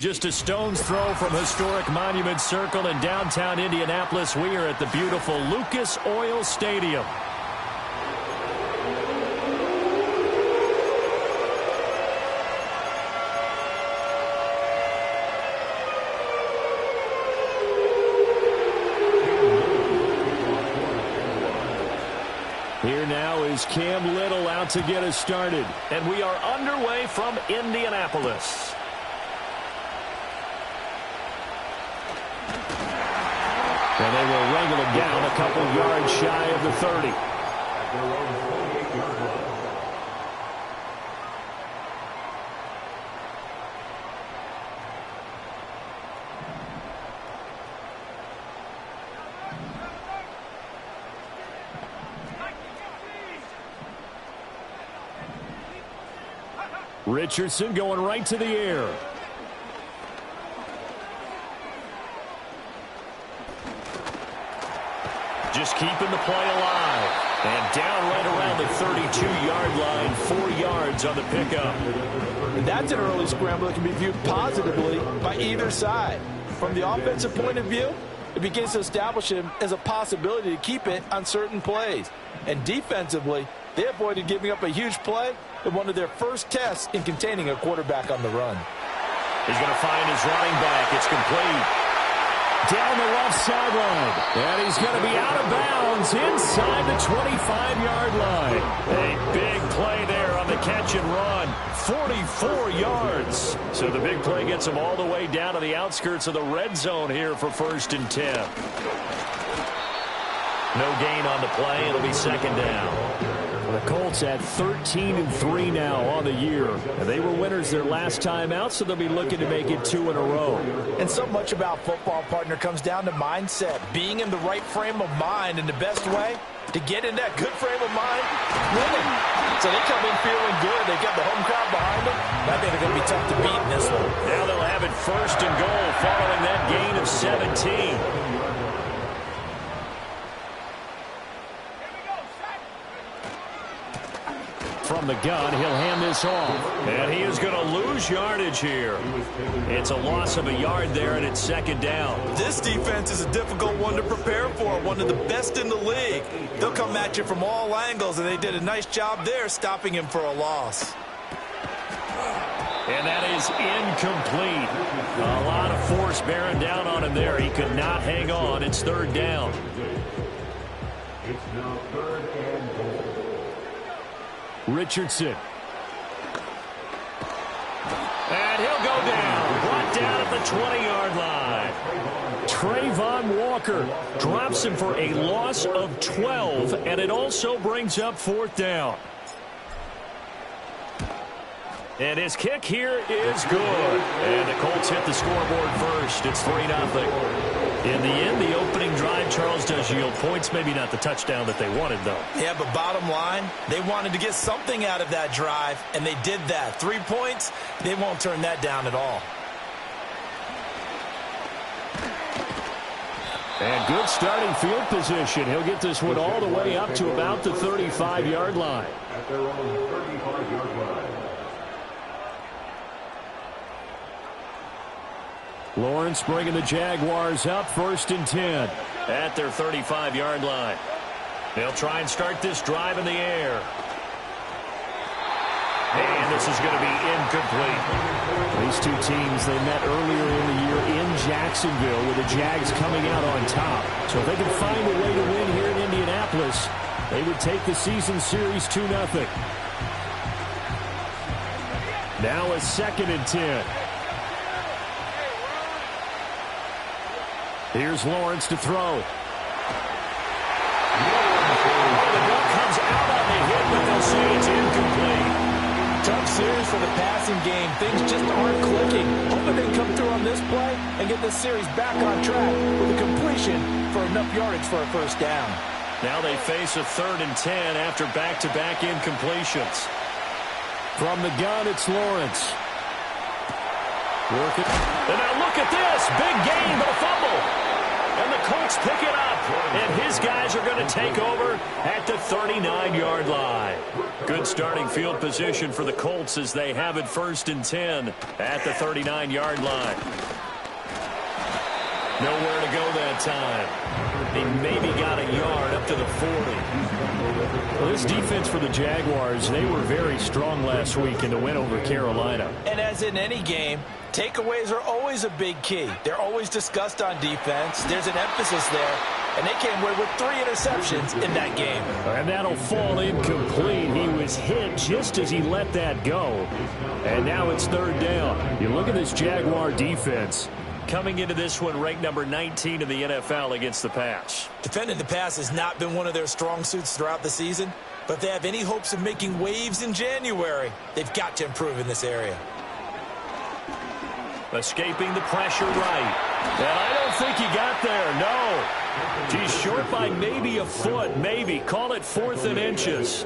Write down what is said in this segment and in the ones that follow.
Just a stone's throw from historic Monument Circle in downtown Indianapolis. We are at the beautiful Lucas Oil Stadium. Here now is Cam Little out to get us started. And we are underway from Indianapolis. And they will wrangle him down a couple yards shy of the 30. Richardson going right to the air. Just keeping the play alive. And down right around the 32-yard line, 4 yards on the pickup. And that's an early scramble that can be viewed positively by either side. From the offensive point of view, it begins to establish him as a possibility to keep it on certain plays. And defensively, they avoided giving up a huge play in one of their first tests in containing a quarterback on the run. He's going to find his running back. It's complete. Down the left sideline. And he's going to be out of bounds inside the 25-yard line. A big play there on the catch and run. 44 yards. So the big play gets him all the way down to the outskirts of the red zone here for 1st and 10. No gain on the play. It'll be 2nd down. The Colts at 13-3 now on the year. And they were winners their last time out, so they'll be looking to make it 2 in a row. And so much about football, partner, comes down to mindset. Being in the right frame of mind, and the best way to get in that good frame of mind, winning. So they come in feeling good. They got the home crowd behind them. I think they're going to be tough to beat in this one. Now they'll have it 1st and goal following that gain of 17. From the gun, he'll hand this off. And he is going to lose yardage here. It's a loss of a yard there, and it's 2nd down. This defense is a difficult one to prepare for, one of the best in the league. They'll come at you from all angles, and they did a nice job there stopping him for a loss. And that is incomplete. A lot of force bearing down on him there. He could not hang on. It's 3rd down. It's now 3rd and goal. Richardson. And he'll go down. Brought down at the 20-yard line. Trayvon Walker drops him for a loss of 12, and it also brings up 4th down. And his kick here is good. And the Colts hit the scoreboard first. It's 3-0. In the end, the opening drive, Charles, does yield points. Maybe not the touchdown that they wanted, though. Yeah, but bottom line, they wanted to get something out of that drive, and they did that. 3 points, they won't turn that down at all. And good starting field position. He'll get this one all the way up to about the 35-yard line. At their own 35-yard line. Lawrence bringing the Jaguars up 1st and 10 at their 35-yard line. They'll try and start this drive in the air. And this is going to be incomplete. These two teams, they met earlier in the year in Jacksonville with the Jags coming out on top. So if they can find a way to win here in Indianapolis, they would take the season series 2-0. Now a 2nd and 10. Here's Lawrence to throw. Oh, the ball comes out on the hit, but they'll say it's incomplete. for the passing game. Things just aren't clicking. Hoping they can come through on this play and get this series back on track with a completion for enough yardage for a first down. Now they face a 3rd and 10 after back-to-back incompletions. From the gun, it's Lawrence. Work it. And now look at this. Big gain, but a fumble. And the Colts pick it up. And his guys are going to take over at the 39-yard line. Good starting field position for the Colts as they have it 1st and 10 at the 39-yard line. Nowhere to go that time. He maybe got a yard up to the 40. Well, this defense for the Jaguars, they were very strong last week in the win over Carolina. And as in any game, takeaways are always a big key. They're always discussed on defense. There's an emphasis there. And they came away with 3 interceptions in that game. And that'll fall incomplete. He was hit just as he let that go. And now it's 3rd down. You look at this Jaguar defense. Coming into this one, ranked number 19 in the NFL against the pass. Defending the pass has not been one of their strong suits throughout the season. But if they have any hopes of making waves in January, they've got to improve in this area. Escaping the pressure right. And I don't think he got there, no. He's short by maybe a foot, maybe. Call it 4th and inches.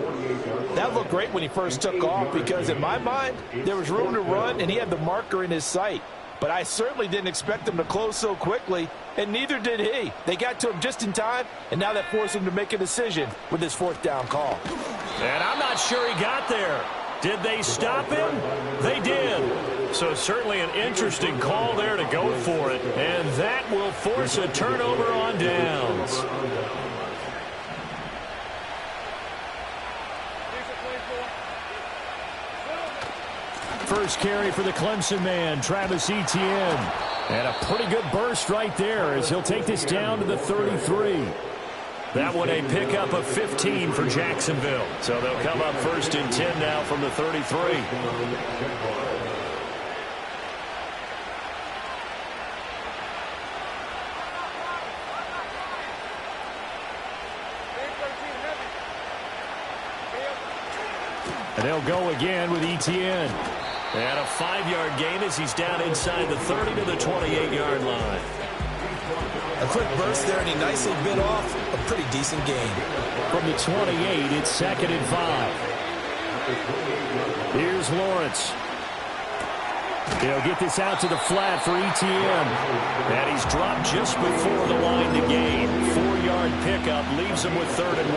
That looked great when he first took off because in my mind, there was room to run and he had the marker in his sight. But I certainly didn't expect him to close so quickly, and neither did he. They got to him just in time, and now that forced him to make a decision with his 4th down call. And I'm not sure he got there. Did they stop him? They did. So certainly an interesting call there to go for it. And that will force a turnover on downs. First carry for the Clemson man, Travis Etienne. And a pretty good burst right there as he'll take this down to the 33. That one a pickup of 15 for Jacksonville. So they'll come up 1st and 10 now from the 33. And they'll go again with Etienne. And a 5-yard gain as he's down inside the 30 to the 28-yard line. A quick burst there, and he nicely bit off a pretty decent gain. From the 28, it's 2nd and 5. Here's Lawrence. He'll get this out to the flat for Etienne. And he's dropped just before the line to gain. 4-yard pickup leaves him with 3rd and 1.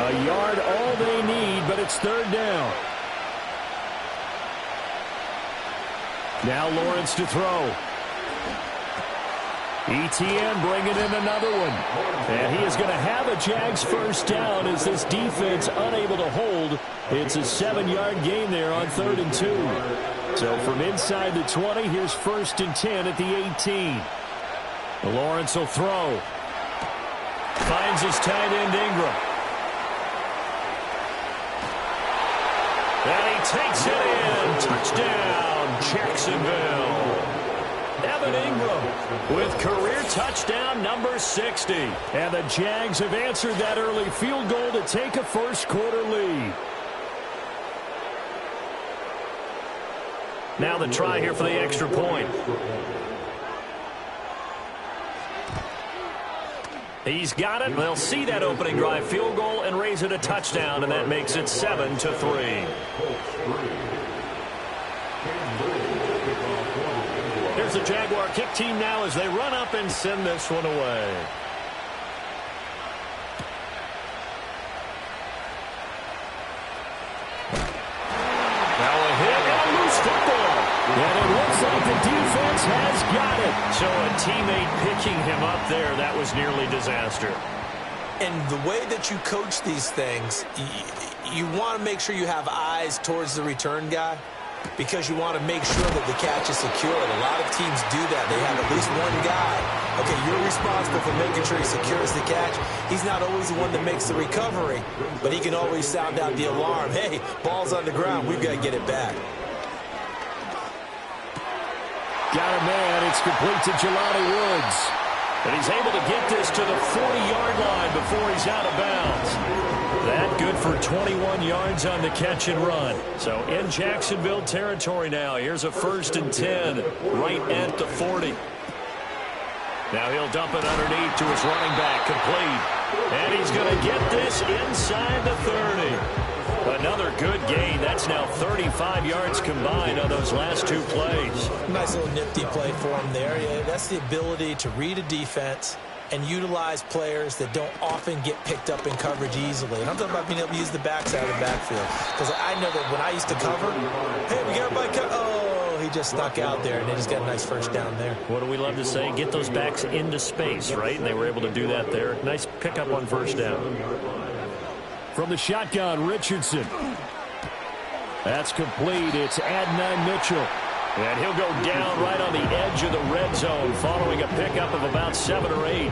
A yard all they need, but it's 3rd down. Now Lawrence to throw. Etienne bringing in another one. And he is going to have a Jags 1st down as this defense unable to hold. It's a 7-yard gain there on 3rd and 2. So from inside the 20, here's 1st and 10 at the 18. Lawrence will throw. Finds his tight end Ingram. And he takes it in. Touchdown, Jacksonville. Evan Ingram with career touchdown number 60. And the Jags have answered that early field goal to take a first-quarter lead. Now the try here for the extra point. He's got it. They'll see that opening drive field goal and raise it a touchdown, and that makes it 7-3. Here's the Jaguar kick team now as they run up and send this one away. Now a hit and a loose football. And it looks like the defense has got it. So a teammate picking him up there, that was nearly disaster. And the way that you coach these things, you want to make sure you have eyes towards the return guy because you want to make sure that the catch is secured. A lot of teams do that. They have at least one guy. Okay, you're responsible for making sure he secures the catch. He's not always the one that makes the recovery, but he can always sound out the alarm. Hey, ball's on the ground. We've got to get it back. Got a man. It's complete to Jelani Woods. And he's able to get this to the 40-yard line before he's out of bounds. That good for 21 yards on the catch and run. So in Jacksonville territory now. Here's a 1st and 10 right at the 40. Now he'll dump it underneath to his running back, complete. And he's going to get this inside the 30. Another good gain. That's now 35 yards combined on those last 2 plays. Nice little nifty play for him there. Yeah, that's the ability to read a defense and utilize players that don't often get picked up in coverage easily. And I'm talking about being able to use the backside of the backfield. Because I know that when I used to cover, hey, we got everybody oh, he just stuck out there, and they just got a nice 1st down there. What do we love to say? Get those backs into space, right? And they were able to do that there. Nice pickup on 1st down. From the shotgun, Richardson. That's complete. It's Adnan Mitchell. And he'll go down right on the edge of the red zone following a pickup of about 7 or 8.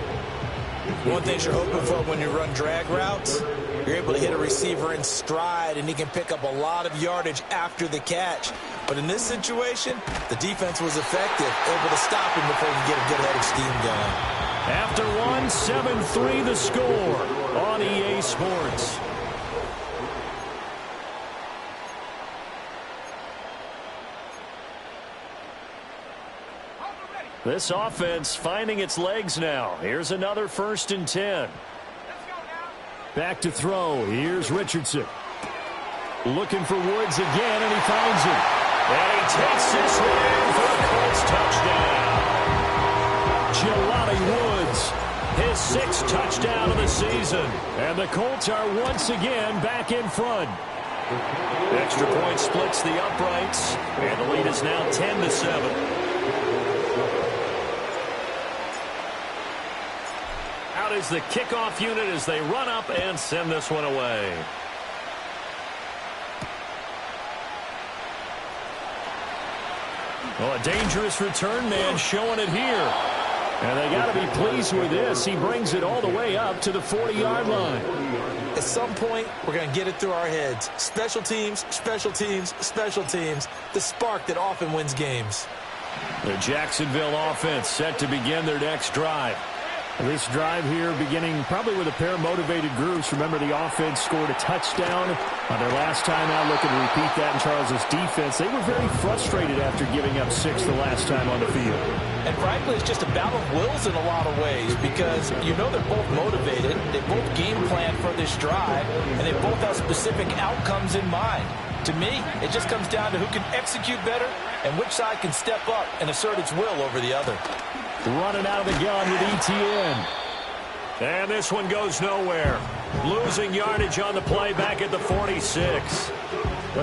One thing you're hoping for when you run drag routes, you're able to hit a receiver in stride, and he can pick up a lot of yardage after the catch. But in this situation, the defense was effective, able to stop him before he could get a good head of steam going. After 7-3 the score on EA Sports. This offense finding its legs now. Here's another 1st and 10. Back to throw. Here's Richardson. Looking for Woods again, and he finds him. And he takes this one in for the Colts touchdown. Jelani Woods, his 6th touchdown of the season. And the Colts are once again back in front. Extra point splits the uprights, and the lead is now 10-7. Out is the kickoff unit as they run up and send this one away. Well, a dangerous return man showing it here. And they got to be pleased with this. He brings it all the way up to the 40-yard line. At some point, we're going to get it through our heads. Special teams, special teams, special teams. The spark that often wins games. The Jacksonville offense set to begin their next drive. This drive here beginning probably with a pair of motivated groups. Remember, the offense scored a touchdown on their last time out, looking to repeat that in Charles's defense. They were very frustrated after giving up 6 the last time on the field. And frankly, it's just a battle of wills in a lot of ways because you know they're both motivated. They both game plan for this drive, and they both have specific outcomes in mind. To me, it just comes down to who can execute better and which side can step up and assert its will over the other. Running out of the gun with ETN. And this one goes nowhere. Losing yardage on the play back at the 46.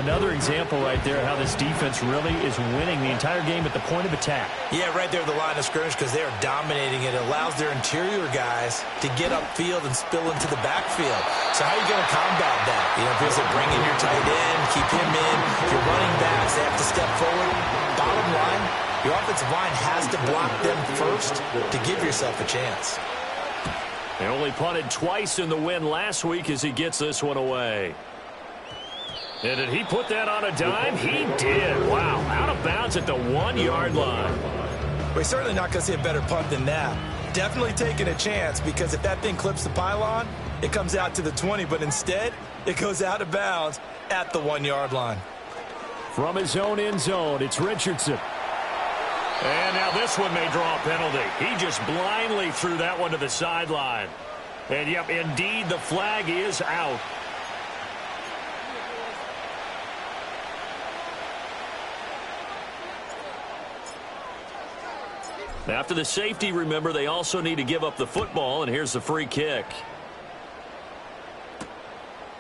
Another example right there how this defense really is winning the entire game at the point of attack. Yeah, right there at the line of scrimmage because they are dominating it. It allows their interior guys to get upfield and spill into the backfield. So how are you going to combat that? You know, if you bring in your tight end, keep him in. If you're running backs, they have to step forward. Bottom line, your offensive line has to block them first to give yourself a chance. They only punted twice in the win last week as he gets this one away. And did he put that on a dime? He did. Wow. Out of bounds at the 1-yard line. We're certainly not going to see a better punt than that. Definitely taking a chance because if that thing clips the pylon, it comes out to the 20. But instead, it goes out of bounds at the 1-yard line. From his own end zone, it's Richardson. And now this one may draw a penalty. He just blindly threw that one to the sideline. And, yep, indeed, the flag is out. After the safety, remember, they also need to give up the football, and here's the free kick.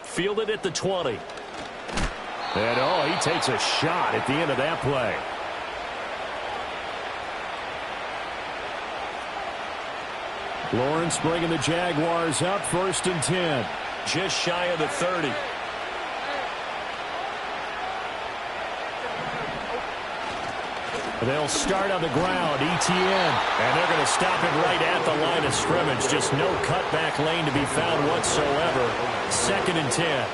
Fielded at the 20. And, oh, he takes a shot at the end of that play. Lawrence bringing the Jaguars up, 1st and 10. Just shy of the 30. They'll start on the ground, ETN. And they're going to stop it right at the line of scrimmage. Just no cutback lane to be found whatsoever. 2nd and 10.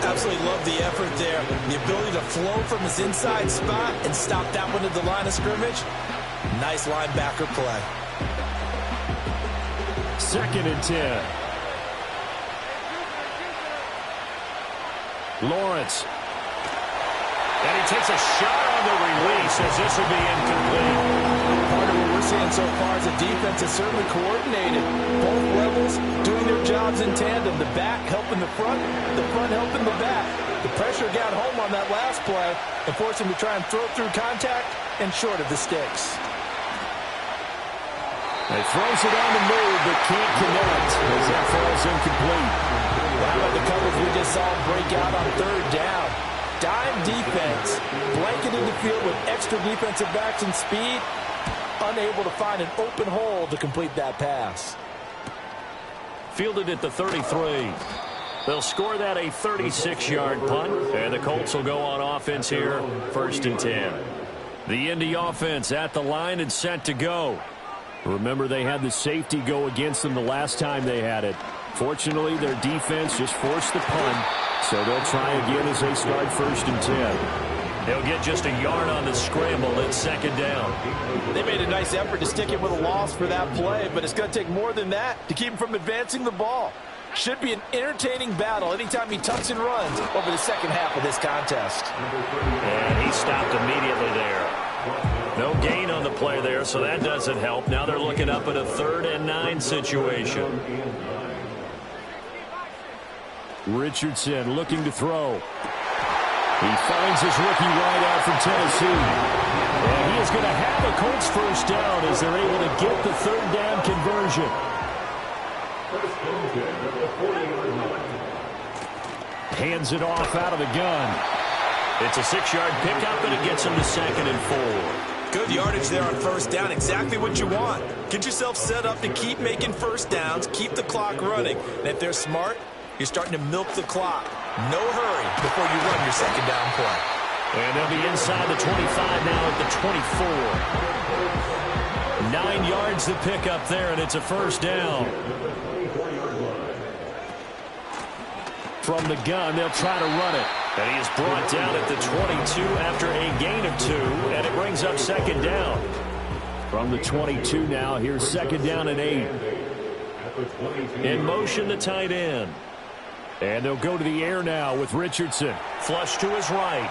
Absolutely love the effort there. The ability to flow from his inside spot and stop that one at the line of scrimmage. Nice linebacker play. 2nd and 10. Lawrence. And he takes a shot on the release as this will be incomplete. Part of what we're seeing so far is the defense is certainly coordinated. Both levels doing their jobs in tandem. The back helping the front helping the back. The pressure got home on that last play and forced him to try and throw through contact and short of the sticks. He throws it on the move but can't connect as that falls incomplete. How about the coverage we just saw break out on third down? Dime defense, blanketed the field with extra defensive backs and speed, unable to find an open hole to complete that pass. Fielded at the 33. They'll score that a 36-yard punt, and the Colts will go on offense here, 1st and 10. The Indy offense at the line and set to go. Remember, they had the safety go against them the last time they had it. Fortunately, their defense just forced the punt, so they'll try again as they start 1st and 10. They'll get just a yard on the scramble at 2nd down. They made a nice effort to stick him with a loss for that play, but it's going to take more than that to keep him from advancing the ball. Should be an entertaining battle anytime he tucks and runs over the second half of this contest. And he stopped immediately there. No gain on the play there, so that doesn't help. Now they're looking up at a 3rd and 9 situation. Richardson looking to throw. He finds his rookie wideout from Tennessee. And he is going to have a Colts 1st down as they're able to get the 3rd down conversion. Hands it off out of the gun. It's a 6-yard pickup, and it gets him to 2nd and 4. Good yardage there on 1st down. Exactly what you want. Get yourself set up to keep making 1st downs, keep the clock running. And if they're smart, you're starting to milk the clock. No hurry before you run your 2nd down play. And they'll be inside the 25 now at the 24. 9 yards to pick up there, and it's a 1st down. From the gun, they'll try to run it. And he is brought down at the 22 after a gain of 2, and it brings up 2nd down. From the 22 now, here's 2nd down and 8. In motion, the tight end. And they'll go to the air now with Richardson. Flush to his right.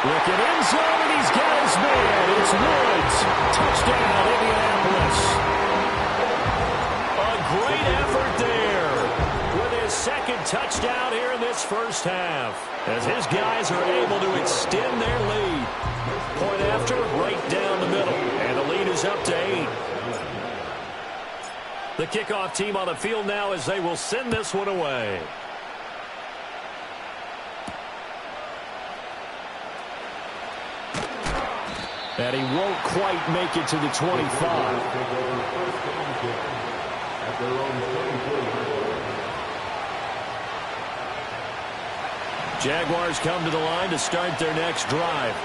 Looking end zone, and he's got his man. It's Woods. Touchdown, Indianapolis. A great effort there with his 2nd touchdown here in this 1st half, as his guys are able to extend their lead. Point after, right down the middle, and the lead is up to 8. The kickoff team on the field now as they will send this one away. And he won't quite make it to the 25. Jaguars come to the line to start their next drive.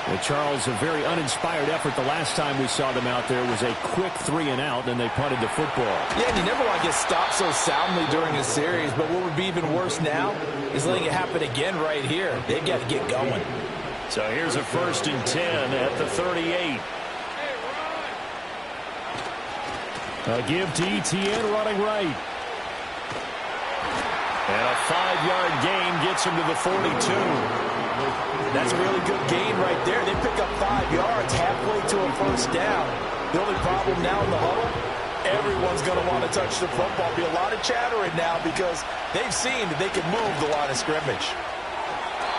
Well, Charles, a very uninspired effort. The last time we saw them out there was a quick 3 and out, and they punted the football. Yeah, and you never want to get stopped so soundly during a series, but what would be even worse now is letting it happen again right here. They've got to get going. So here's a 1st and 10 at the 38. A give to Etienne running right. And a 5-yard gain gets him to the 42. That's a really good gain right there. They pick up 5 yards halfway to a 1st down. The only problem now in the huddle, everyone's going to want to touch the football. Be a lot of chattering now because they've seen that they can move the line of scrimmage.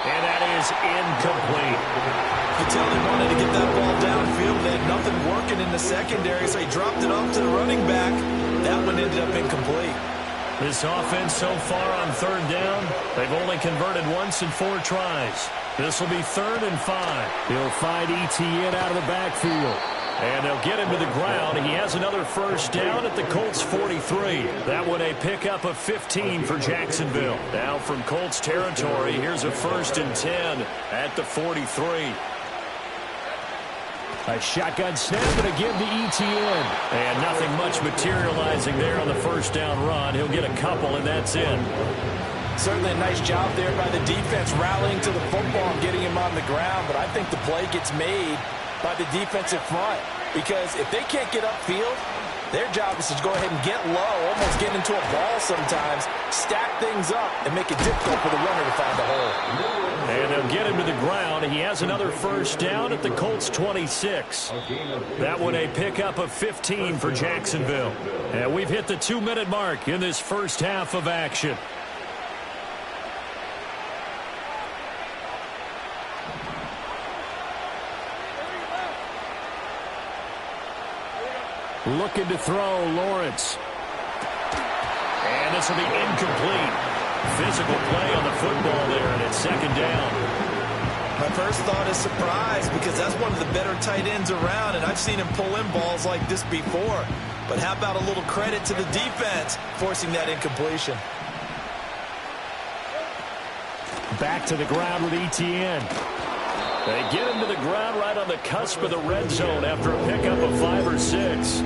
And that is incomplete. You can tell they wanted to get that ball downfield. They had nothing working in the secondary, so he dropped it off to the running back. That one ended up incomplete. This offense so far on 3rd down, they've only converted once in 4 tries. This will be 3rd and 5. He'll find Etienne out of the backfield. And they'll get him to the ground. He has another 1st down at the Colts 43. That one a pickup of 15 for Jacksonville. Now from Colts territory, here's a 1st and 10 at the 43. A shotgun snap and a give to Etienne. And nothing much materializing there on the 1st down run. He'll get a couple, and that's it. Certainly a nice job there by the defense rallying to the football and getting him on the ground, but I think the play gets made by the defensive front, because if they can't get upfield, Their job is to go ahead and get low, almost get into a ball sometimes, stack things up, and make it difficult for the runner to find a hole. And they'll get him to the ground. He has another first down at the Colts 26. That one a pickup of 15 for Jacksonville. And we've hit the 2-minute mark in this first half of action. Looking to throw, Lawrence. And this will be incomplete. Physical play on the football there, and it's second down. My first thought is surprise, because that's one of the better tight ends around, and I've seen him pull in balls like this before. But how about a little credit to the defense forcing that incompletion? Back to the ground with Etienne. They get him to the ground right on the cusp of the red zone after a pickup of 5 or 6.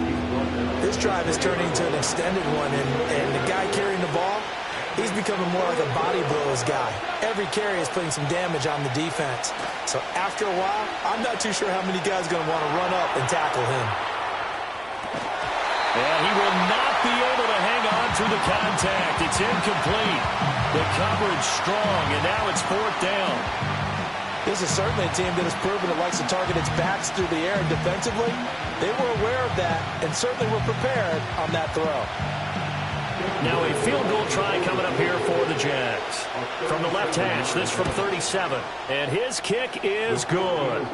This drive is turning into an extended one, and the guy carrying the ball, he's becoming more like a body blows guy. Every carry is putting some damage on the defense. So after a while, I'm not too sure how many guys are going to want to run up and tackle him. And he will not be able to hang on through the contact. It's incomplete. The coverage strong, and now it's fourth down. This is certainly a team that has proven it likes to target its backs through the air, and defensively, they were aware of that and certainly were prepared on that throw. Now a field goal try coming up here for the Jags. From the left hash, this from 37. And his kick is good.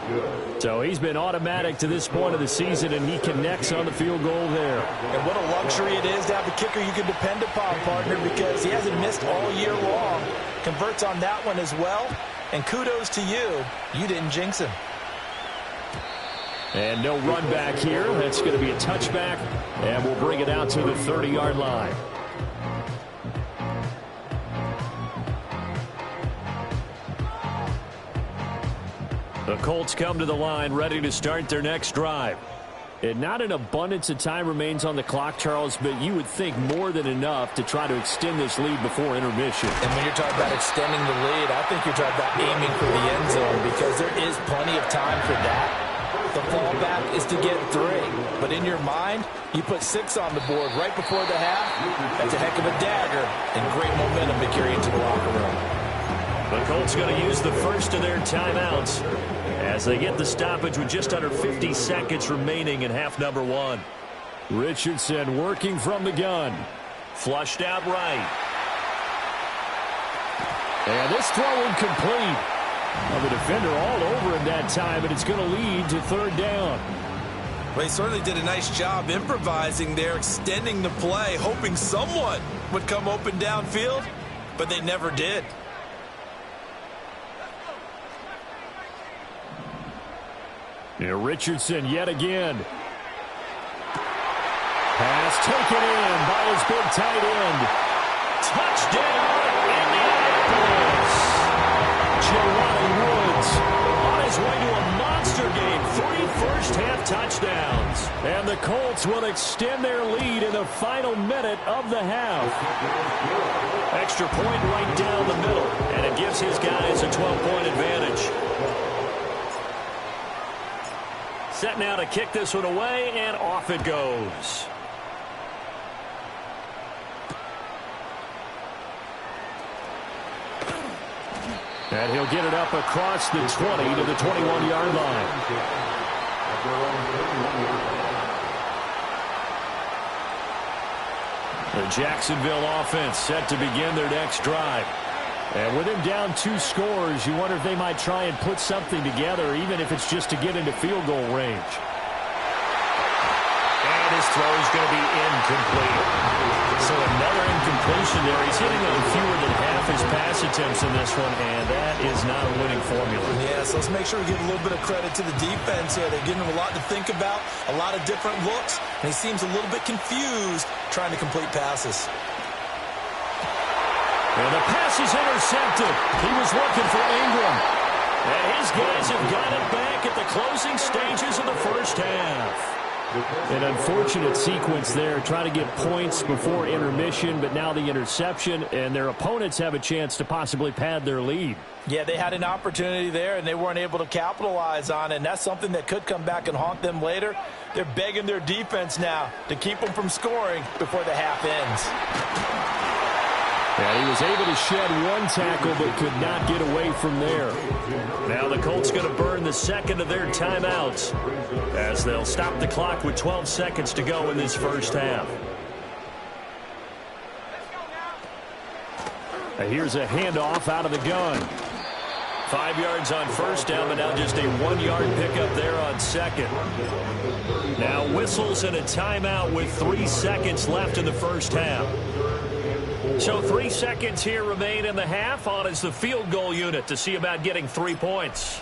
So he's been automatic to this point of the season, and he connects on the field goal there. And what a luxury it is to have a kicker you can depend upon, partner, because he hasn't missed all year long. Converts on that one as well. And kudos to you. You didn't jinx him. And no run back here. That's going to be a touchback. And we'll bring it out to the 30-yard line. The Colts come to the line ready to start their next drive. And not an abundance of time remains on the clock, Charles, but you would think more than enough to try to extend this lead before intermission. And when you're talking about extending the lead, I think you're talking about aiming for the end zone, because there is plenty of time for that. The fallback is to get 3. But in your mind, you put 6 on the board right before the half. That's a heck of a dagger and great momentum to carry into the locker room. The Colts going to use the first of their timeouts as they get the stoppage with just under 50 seconds remaining in half number 1. Richardson working from the gun. Flushed out right. And this throw incomplete. Well, the defender all over him that time, and it's going to lead to third down. Well, he certainly did a nice job improvising there, extending the play, hoping someone would come open downfield, but they never did. Here Richardson yet again. Pass taken in by his big tight end. Touchdown, Indianapolis. Jelani Woods on his way to a monster game. 3 first-half touchdowns. And the Colts will extend their lead in the final minute of the half. Extra point right down the middle, and it gives his guys a 12-point advantage. Set now to kick this one away, and off it goes. And he'll get it up across the 20 to the 21-yard line. The Jacksonville offense set to begin their next drive. And with him down 2 scores, you wonder if they might try and put something together, even if it's just to get into field goal range. And his throw is going to be incomplete. So another incompletion there. He's hitting on fewer than half his pass attempts in this one, and that is not a winning formula. Yeah, so let's make sure we give a little bit of credit to the defense here. They're giving him a lot to think about, a lot of different looks, and he seems a little bit confused trying to complete passes. And the pass is intercepted. He was looking for Ingram. And his guys have got it back at the closing stages of the first half. An unfortunate sequence there, trying to get points before intermission, but now the interception, and their opponents have a chance to possibly pad their lead. Yeah, they had an opportunity there, and they weren't able to capitalize on it, and that's something that could come back and haunt them later. They're begging their defense now to keep them from scoring before the half ends. And he was able to shed one tackle but could not get away from there. Now the Colts going to burn the second of their timeouts as they'll stop the clock with 12 seconds to go in this first half. Here's a handoff out of the gun. 5 yards on first down, but now just a 1-yard pickup there on second. Now whistles and a timeout with 3 seconds left in the first half. So 3 seconds here remain in the half. On is the field goal unit to see about getting 3 points.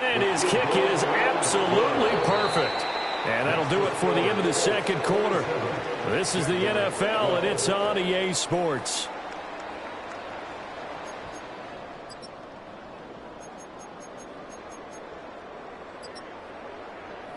And his kick is absolutely perfect. And that'll do it for the end of the second quarter. This is the NFL, and it's on EA Sports.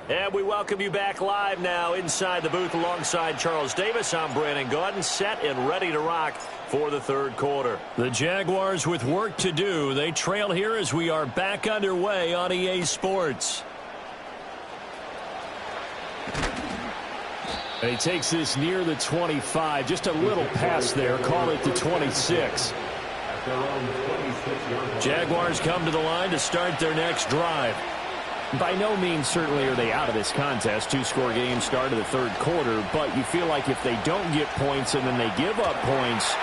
And we welcome you back live now inside the booth alongside Charles Davis. I'm Brandon Gaudin, set and ready to rock for the third quarter. The Jaguars with work to do. They trail here as we are back underway on EA Sports. And he takes this near the 25. Just a little pass there. Call it the 26. Jaguars come to the line to start their next drive. By no means certainly are they out of this contest. 2-score game start of the third quarter, but you feel like if they don't get points and then they give up points,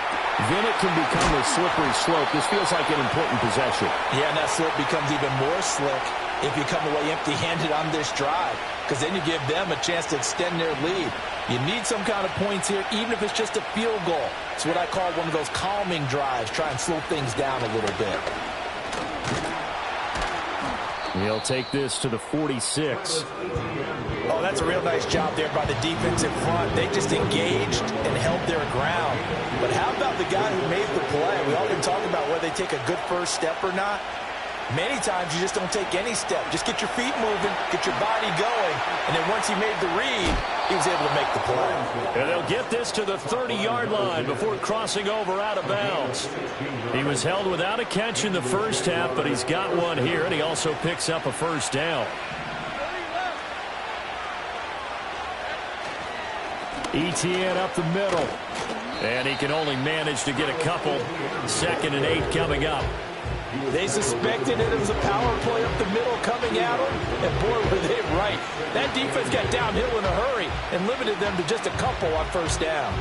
then it can become a slippery slope. This feels like an important possession. Yeah, and that slope becomes even more slick if you come away empty-handed on this drive, because then you give them a chance to extend their lead. You need some kind of points here, even if it's just a field goal. It's what I call one of those calming drives. Try and slow things down a little bit. He'll take this to the 46. Oh, that's a real nice job there by the defense in front. They just engaged and held their ground. But how about the guy who made the play? We often talk about whether they take a good first step or not. Many times you just don't take any step. Just get your feet moving, get your body going, and then once he made the read, he was able to make the play. And they'll get this to the 30-yard line before crossing over out of bounds. He was held without a catch in the first half, but he's got one here, and he also picks up a first down. ETN up the middle. And he can only manage to get a couple. 2nd and 8 coming up. They suspected it was a power play up the middle coming at them, and boy, were they right. That defense got downhill in a hurry and limited them to just a couple on first down.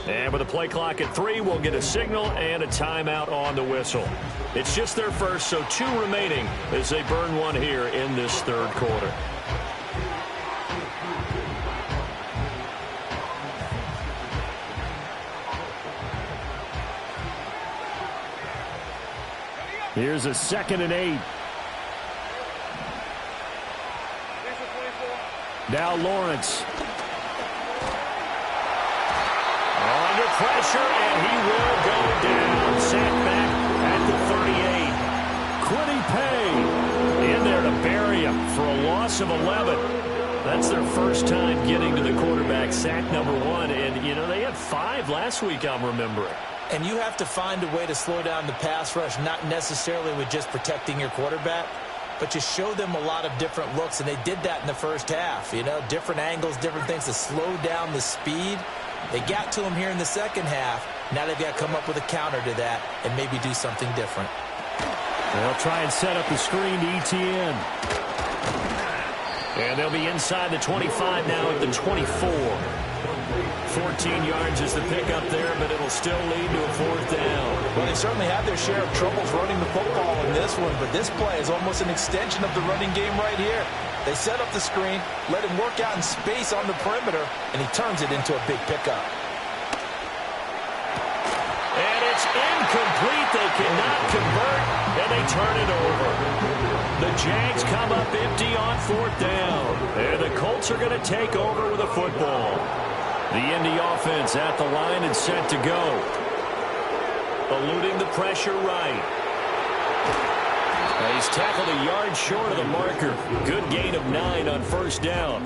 And with a play clock at 3, we'll get a signal and a timeout on the whistle. It's just their first, so 2 remaining as they burn one here in this third quarter. Here's a 2nd and 8. Now Lawrence. Under pressure, and he will go down. Sacked back at the 38. Quiddy Pay in there to bury him for a loss of 11. That's their first time getting to the quarterback, sack number 1. And, you know, they had 5 last week, I'm remembering. And you have to find a way to slow down the pass rush, not necessarily with just protecting your quarterback, but you show them a lot of different looks, and they did that in the first half. You know, different angles, different things to slow down the speed. They got to him here in the second half. Now they've got to come up with a counter to that and maybe do something different. They'll try and set up the screen to ETN. And they'll be inside the 25 now at the 24. 14 yards is the pickup there, but it'll still lead to a 4th down. Well, they certainly had their share of troubles running the football in this one, but this play is almost an extension of the running game right here. They set up the screen, let him work out in space on the perimeter, and he turns it into a big pickup. And it's incomplete. They cannot convert, and they turn it over. The Jags come up empty on 4th down. And the Colts are going to take over with a football. The Indy offense at the line and set to go. Eluding the pressure right. He's tackled a yard short of the marker. Good gain of 9 on 1st down.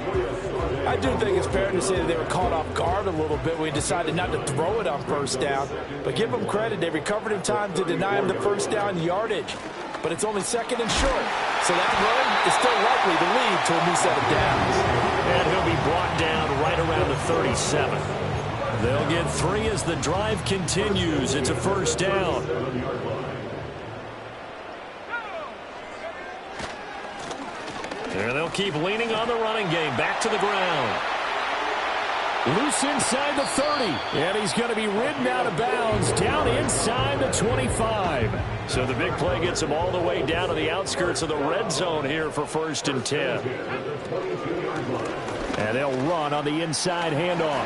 I do think it's fair to say that they were caught off guard a little bit when he decided not to throw it on 1st down. But give them credit. They recovered in time to deny him the 1st down yardage. But it's only 2nd and short. So that run is still likely to lead to a new set of downs. And he'll be brought down right around the 37. They'll get 3 as the drive continues. It's a 1st down. And they'll keep leaning on the running game. Back to the ground. Loose inside the 30. And he's going to be ridden out of bounds down inside the 25. So the big play gets him all the way down to the outskirts of the red zone here for 1st and 10. And they'll run on the inside handoff.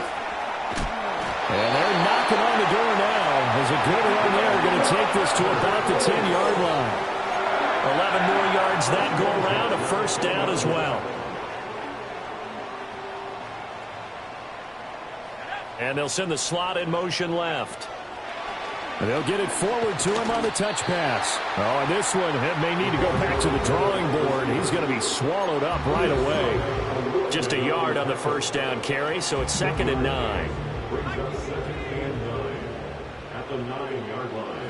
And they're knocking on the door now. There's a good run there. Going to take this to about the 10-yard line. 11 more yards that go around. A 1st down as well. And they'll send the slot in motion left. And they'll get it forward to him on the touch pass. Oh, and this one may need to go back to the drawing board. He's going to be swallowed up right away. Just a yard on the 1st down carry, so it's 2nd and 9. At the 9-yard line.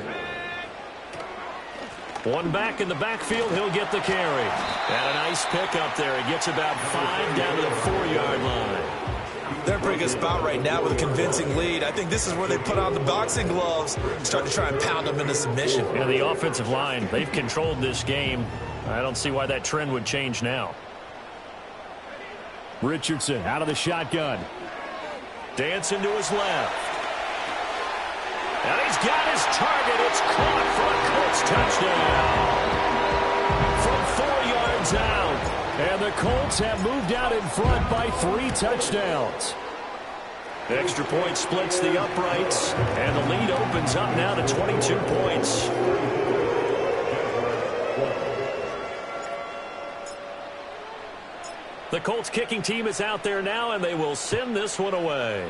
One back in the backfield, he'll get the carry. And a nice pickup there. He gets about 5 down to the 4-yard line. They're in a pretty good spot right now with a convincing lead. I think this is where they put on the boxing gloves and start to try and pound them into submission. And the offensive line, they've controlled this game. I don't see why that trend would change now. Richardson out of the shotgun. Dancing to his left. And he's got his target. It's caught for a Colts touchdown. From 4 yards out. And the Colts have moved out in front by 3 touchdowns. Extra point splits the uprights. And the lead opens up now to 22 points. The Colts kicking team is out there now, and they will send this one away.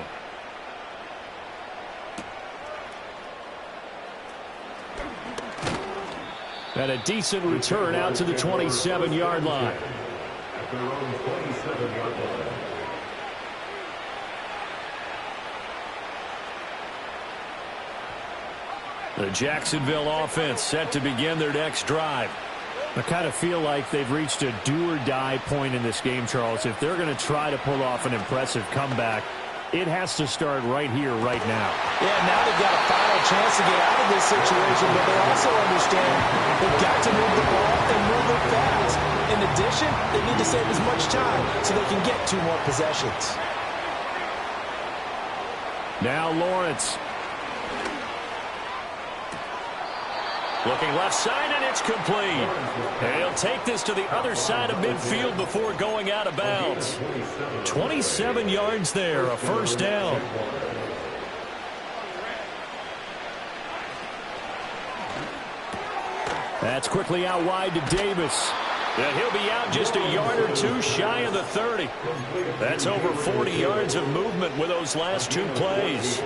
And a decent return out to the 27-yard line. At their own 27-yard line. The Jacksonville offense set to begin their next drive. I kind of feel like they've reached a do-or-die point in this game, Charles. If they're going to try to pull off an impressive comeback, it has to start right here, right now. Yeah, now they've got a final chance to get out of this situation, but they also understand they've got to move the ball and move it fast. In addition, they need to save as much time so they can get 2 more possessions. Now Lawrence. Looking left side, and it's complete. And he'll take this to the other side of midfield before going out of bounds. 27 yards there, a 1st down. That's quickly out wide to Davis. And he'll be out just a yard or 2 shy of the 30. That's over 40 yards of movement with those last 2 plays.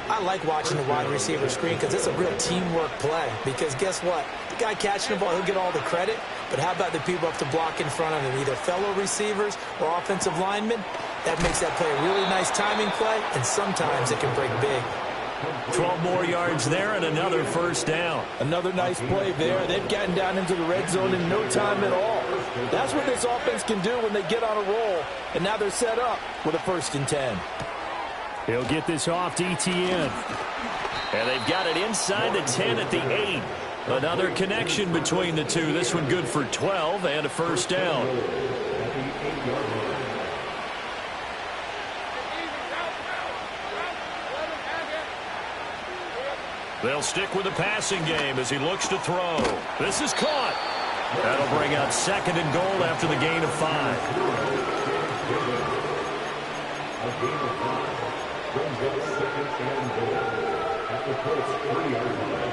I like watching the wide receiver screen because it's a real teamwork play. Because guess what? The guy catching the ball, he'll get all the credit. But how about the people up to block in front of him, either fellow receivers or offensive linemen? That makes that play a really nice timing play, and sometimes it can break big. 12 more yards there and another 1st down. Another nice play there. They've gotten down into the red zone in no time at all. That's what this offense can do when they get on a roll. And now they're set up with a 1st and 10. He'll get this off to ETN. And they've got it inside the 10 at the 8. Another connection between the two. This one good for 12 and a 1st down. They'll stick with the passing game as he looks to throw. This is caught. That'll bring out 2nd and goal after the gain of 5. A gain of 5 brings up 2nd and goal at the Colts 3-yard line.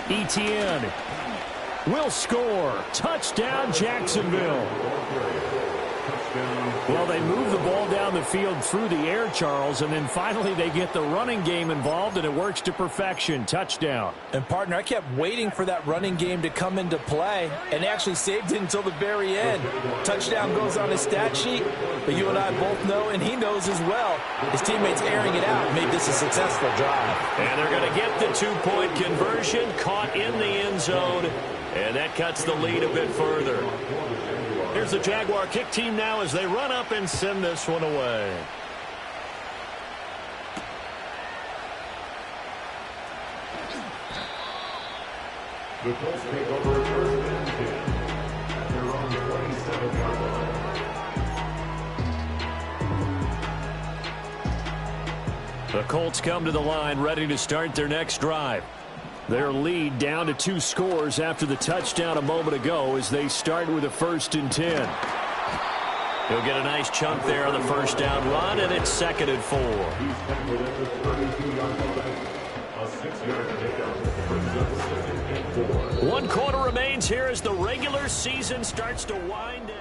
Etienne will score. Touchdown, Jacksonville. Well, they move the ball down the field through the air, Charles, and then finally they get the running game involved, and it works to perfection. Touchdown. And, partner, I kept waiting for that running game to come into play, and actually saved it until the very end. Touchdown goes on his stat sheet, but you and I both know, and he knows as well, his teammates airing it out made this a successful drive. And they're going to get the 2-point conversion, caught in the end zone, and that cuts the lead a bit further. Here's the Jaguar kick team now as they run up and send this one away. The Colts take over 1st and 10 at their own 27-yard line. The Colts come to the line ready to start their next drive. Their lead down to 2 scores after the touchdown a moment ago as they start with a 1st and 10. He'll get a nice chunk there on the first down run, and it's 2nd and 4. He's tackled at the 32-yard line. A 6-yard pickup brings up 2nd and 4. 1 quarter remains here as the regular season starts to wind down.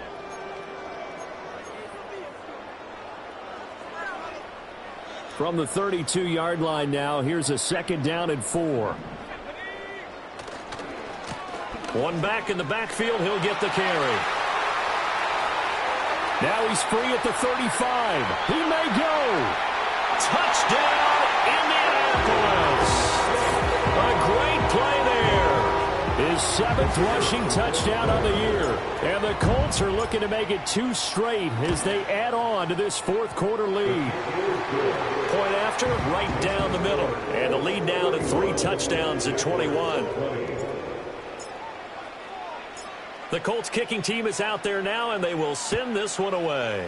From the 32-yard line now, here's a 2nd down and 4. One back in the backfield, he'll get the carry. Now he's free at the 35. He may go. Touchdown, Indianapolis. A great play there. His 7th rushing touchdown of the year. And the Colts are looking to make it 2 straight as they add on to this 4th quarter lead. Point after, right down the middle. And the lead now to 3 touchdowns at 21. The Colts kicking team is out there now, and they will send this one away.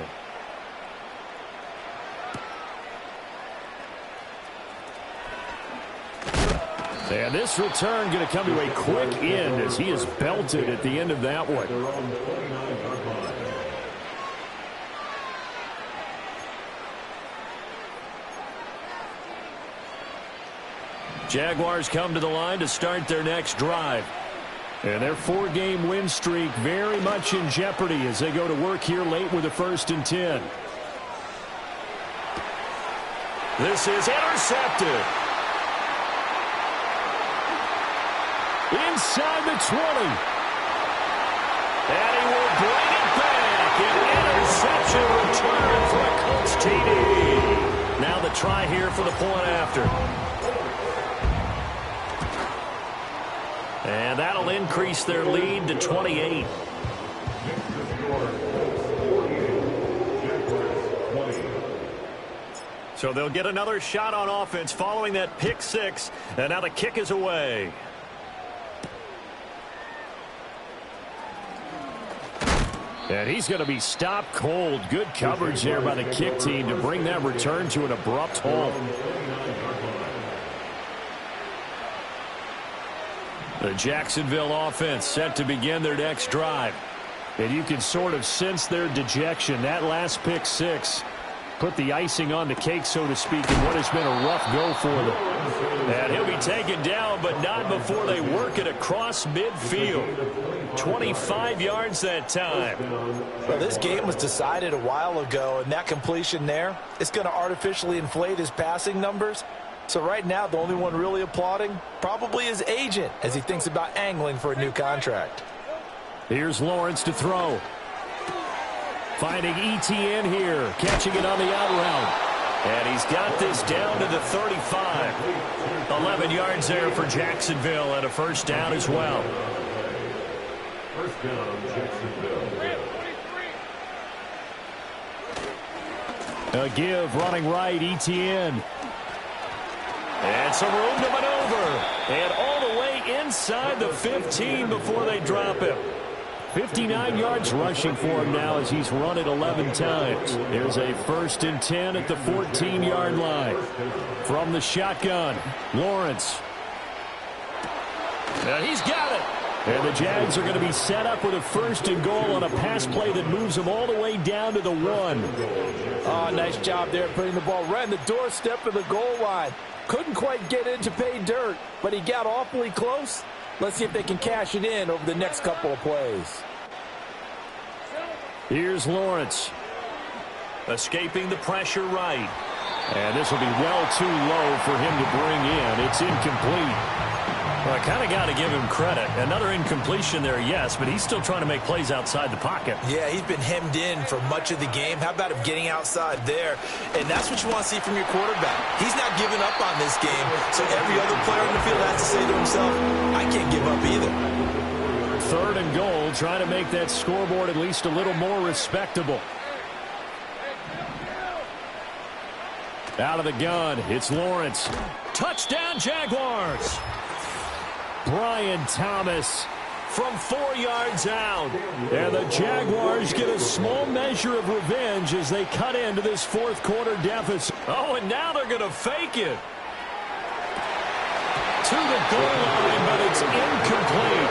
And this return going to come to a quick end as he is belted at the end of that one. Jaguars come to the line to start their next drive. And their 4-game win streak very much in jeopardy as they go to work here late with a 1st and 10. This is intercepted. Inside the 20. And he will bring it back. An interception return for a Colts TD. Now the try here for the point after. And that'll increase their lead to 28. So they'll get another shot on offense following that pick 6. And now the kick is away. And he's going to be stopped cold. Good coverage there by the kick team to bring that return to an abrupt halt. The Jacksonville offense set to begin their next drive. And you can sort of sense their dejection. That last pick 6 put the icing on the cake, so to speak, in what has been a rough go for them. And he'll be taken down, but not before they work it across midfield. 25 yards that time. Well, this game was decided a while ago, and that completion there is going to artificially inflate his passing numbers. So right now, the only one really applauding probably his agent as he thinks about angling for a new contract. Here's Lawrence to throw. Finding Etienne here, catching it on the out route. And he's got this down to the 35. 11 yards there for Jacksonville and a first down as well. First down, Jacksonville. A give, running right, Etienne. And some room to maneuver. And all the way inside the 15 before they drop him. 59 yards rushing for him now as he's run it 11 times. Here's a 1st and 10 at the 14-yard line. From the shotgun, Lawrence. And he's got it. And the Jags are going to be set up with a 1st and goal on a pass play that moves them all the way down to the 1. Oh, nice job there putting the ball right in the doorstep of the goal line. Couldn't quite get in to pay dirt, but he got awfully close. Let's see if they can cash it in over the next couple of plays. Here's Lawrence. Escaping the pressure right. And this will be well too low for him to bring in. It's incomplete. Well, I kind of got to give him credit. Another incompletion there, yes, but he's still trying to make plays outside the pocket. Yeah, he's been hemmed in for much of the game. How about him getting outside there? And that's what you want to see from your quarterback. He's not giving up on this game, so every other player in the field has to say to himself, I can't give up either. 3rd and goal, trying to make that scoreboard at least a little more respectable. Out of the gun, it's Lawrence. Touchdown, Jaguars! Brian Thomas from 4 yards out. And the Jaguars get a small measure of revenge as they cut into this 4th quarter deficit. Oh, and now they're going to fake it. To the goal line, but it's incomplete.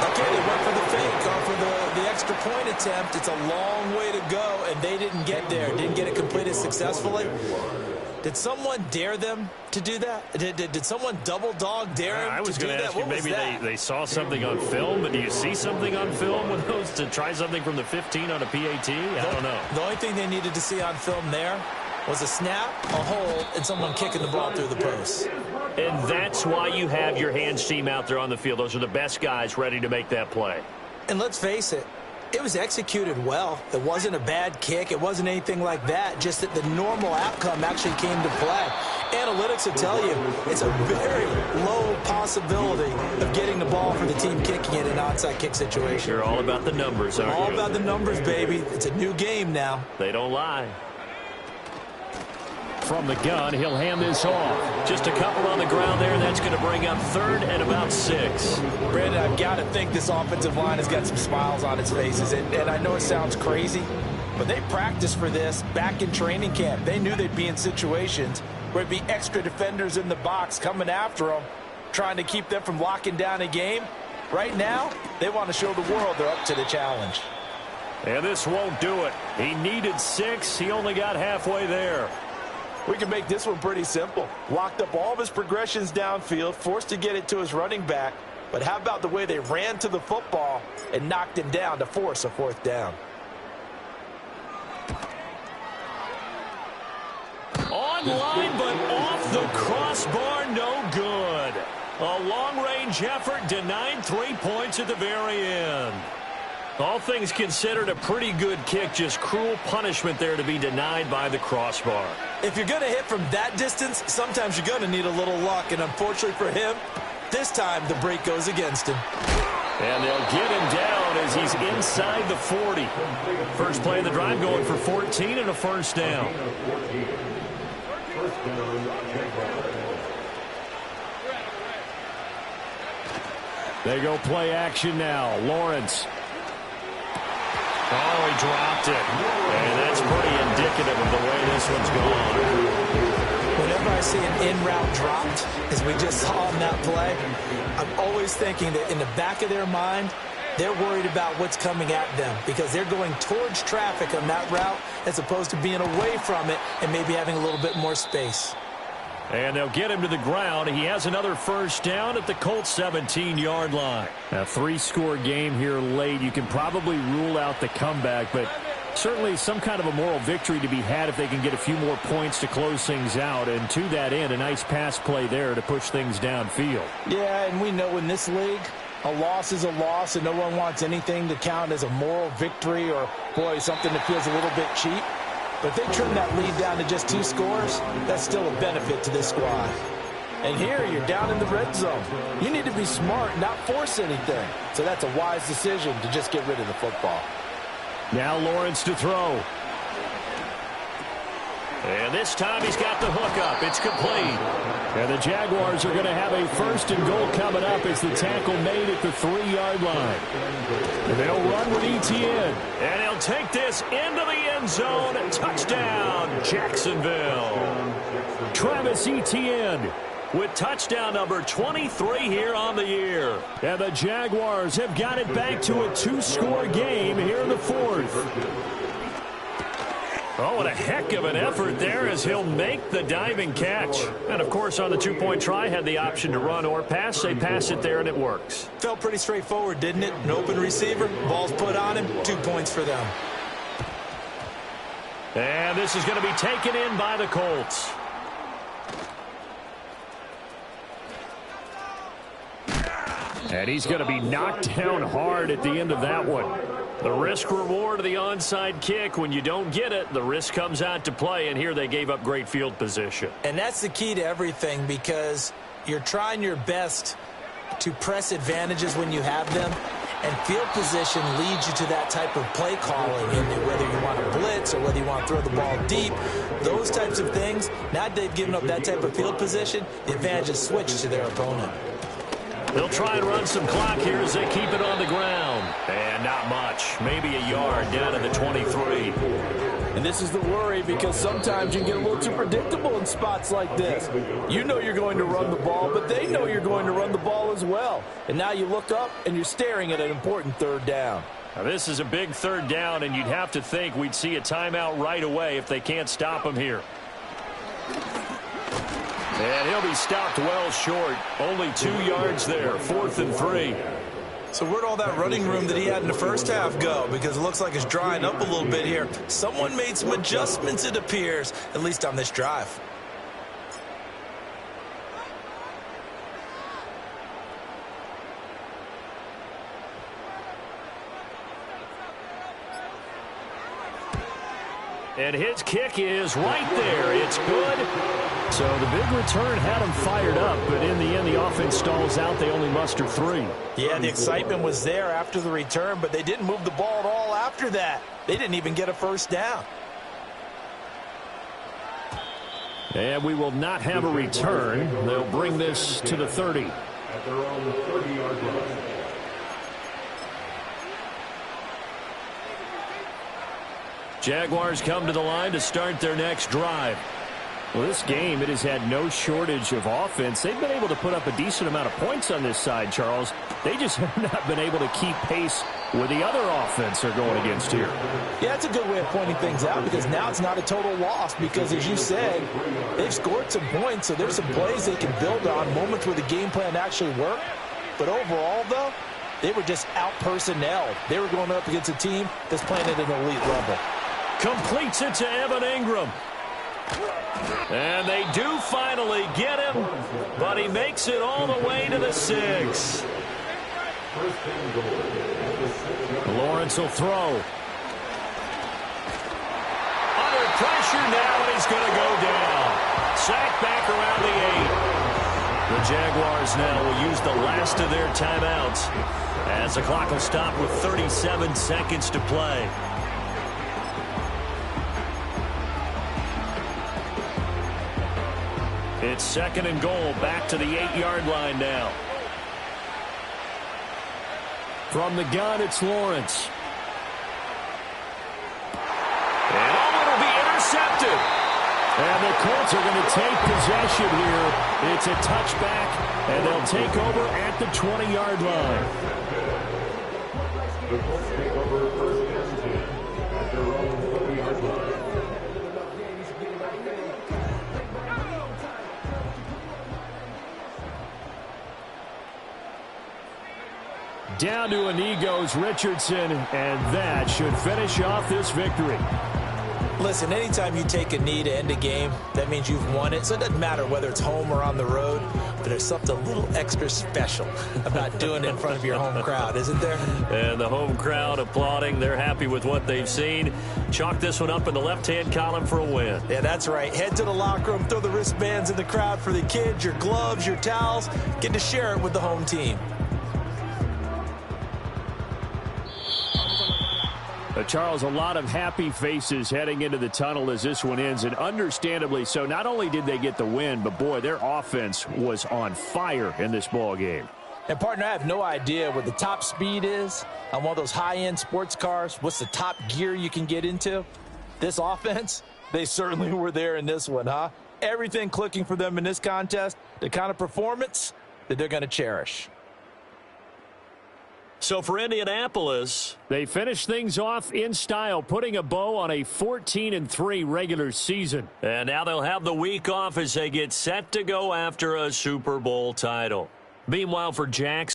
Okay, they went for the fake or for the extra point attempt. It's a long way to go, and they didn't get there. Didn't get it completed successfully. Did someone dare them to do that? Did someone double dog dare them to do that? I was going to ask you, maybe they saw something on film, but do you see something on film with those to try something from the 15 on a PAT? I don't know. The only thing they needed to see on film there was a snap, a hold, and someone kicking the ball through the post. And that's why you have your hands team out there on the field. Those are the best guys ready to make that play. And let's face it, it was executed well. It wasn't a bad kick. It wasn't anything like that. Just that the normal outcome actually came to play. Analytics will tell you it's a very low possibility of getting the ball for the team kicking it in an onside kick situation. You're all about the numbers, aren't you? All about the numbers, baby. It's a new game now. They don't lie. From the gun, he'll hand this off. Just a couple on the ground there, and that's going to bring up 3rd and about 6. Brandon, I've got to think this offensive line has got some smiles on its faces. And I know it sounds crazy, but they practiced for this back in training camp. They knew they'd be in situations where it'd be extra defenders in the box coming after them, trying to keep them from locking down a game. Right now, they want to show the world they're up to the challenge. And this won't do it. He needed 6. He only got halfway there. We can make this one pretty simple. Locked up all of his progressions downfield, forced to get it to his running back. But how about the way they ran to the football and knocked him down to force a 4th down? Online, but off the crossbar, no good. A long-range effort denied 3 points at the very end. All things considered, a pretty good kick, just cruel punishment there to be denied by the crossbar. If you're going to hit from that distance, sometimes you're going to need a little luck, and unfortunately for him, this time the break goes against him. And they'll get him down as he's inside the 40. First play of the drive going for 14 and a 1st down. They go play action now. Lawrence. Oh, he dropped it. And that's pretty indicative of the way this one's gone. Whenever I see an in-route dropped, as we just saw in that play, I'm always thinking that in the back of their mind, they're worried about what's coming at them because they're going towards traffic on that route as opposed to being away from it and maybe having a little bit more space. And they'll get him to the ground. He has another 1st down at the Colts 17-yard line. A 3-score game here late. You can probably rule out the comeback, but certainly some kind of a moral victory to be had if they can get a few more points to close things out. And to that end, a nice pass play there to push things downfield. Yeah, and we know in this league, a loss is a loss, and no one wants anything to count as a moral victory or, boy, something that feels a little bit cheap. But if they trim that lead down to just 2 scores, that's still a benefit to this squad. And here, you're down in the red zone. You need to be smart, not force anything. So that's a wise decision to just get rid of the football. Now Lawrence to throw. And this time he's got the hook up. It's complete. And the Jaguars are going to have a 1st and goal coming up as the tackle made at the 3-yard line. And they'll run with Etienne. And he'll take this into the end zone. Touchdown, Jacksonville. Travis Etienne with touchdown number 23 here on the year. And the Jaguars have got it back to a 2-score game here in the 4th. Oh, what a heck of an effort there as he'll make the diving catch. And, of course, on the 2-point try, had the option to run or pass. They pass it there, and it works. Felt pretty straightforward, didn't it? An open receiver, ball's put on him, 2 points for them. And this is going to be taken in by the Colts. And he's going to be knocked down hard at the end of that one. The risk reward of the onside kick. When you don't get it, the risk comes out to play, and here they gave up great field position. And that's the key to everything, because you're trying your best to press advantages when you have them, and field position leads you to that type of play calling, and whether you want to blitz or whether you want to throw the ball deep, those types of things. Now they've given up that type of field position, the advantage is switched to their opponent. They'll try and run some clock here as they keep it on the ground. And not much. Maybe a yard down to the 23. And this is the worry, because sometimes you can get a little too predictable in spots like this. You know you're going to run the ball, but they know you're going to run the ball as well. And now you look up and you're staring at an important 3rd down. Now this is a big 3rd down, and you'd have to think we'd see a timeout right away if they can't stop him here. And he'll be stopped well short. Only 2 yards there. 4th and 3. So where'd all that running room that he had in the first half go? Because it looks like it's drying up a little bit here. Someone made some adjustments, it appears, at least on this drive. And his kick is right there. It's good. So the big return had him fired up, but in the end, the offense stalls out. They only muster 3. Yeah, the excitement was there after the return, but they didn't move the ball at all after that. They didn't even get a 1st down. And we will not have a return. They'll bring this to the 30. At their own 30-yard line. Jaguars come to the line to start their next drive. Well, this game, it has had no shortage of offense. They've been able to put up a decent amount of points on this side, Charles. They just have not been able to keep pace with the other offense they're going against here. Yeah, that's a good way of pointing things out, because now it's not a total loss, because as you said, they've scored some points, so there's some plays they can build on, moments where the game plan actually worked. But overall, though, they were just out-personnelled. They were going up against a team that's playing at an elite level. Completes it to Evan Ingram. And they do finally get him, but he makes it all the way to the 6. Lawrence will throw. Under pressure now, and he's going to go down. Sacked back around the 8. The Jaguars now will use the last of their timeouts as the clock will stop with 37 seconds to play. It's 2nd and goal, back to the 8-yard line now. From the gun, it's Lawrence. And it'll be intercepted. And the Colts are going to take possession here. It's a touchback, and they'll take over at the 20-yard line. The Colts take over 1st and 10 at their own 30-yard line. Down to a knee goes Richardson, and that should finish off this victory. Listen, anytime you take a knee to end a game, that means you've won it. So it doesn't matter whether it's home or on the road, but there's something a little extra special about doing it in front of your home crowd, isn't there? And the home crowd applauding. They're happy with what they've seen. Chalk this one up in the left-hand column for a win. Yeah, that's right. Head to the locker room, throw the wristbands in the crowd for the kids, your gloves, your towels. Get to share it with the home team. Charles, a lot of happy faces heading into the tunnel as this one ends, and understandably so. Not only did they get the win, but, boy, their offense was on fire in this ball game. And, partner, I have no idea what the top speed is on one of those high-end sports cars. What's the top gear you can get into? This offense, they certainly were there in this one, huh? Everything clicking for them in this contest, the kind of performance that they're going to cherish. So for Indianapolis, they finish things off in style, putting a bow on a 14-3 regular season. And now they'll have the week off as they get set to go after a Super Bowl title. Meanwhile, for Jackson,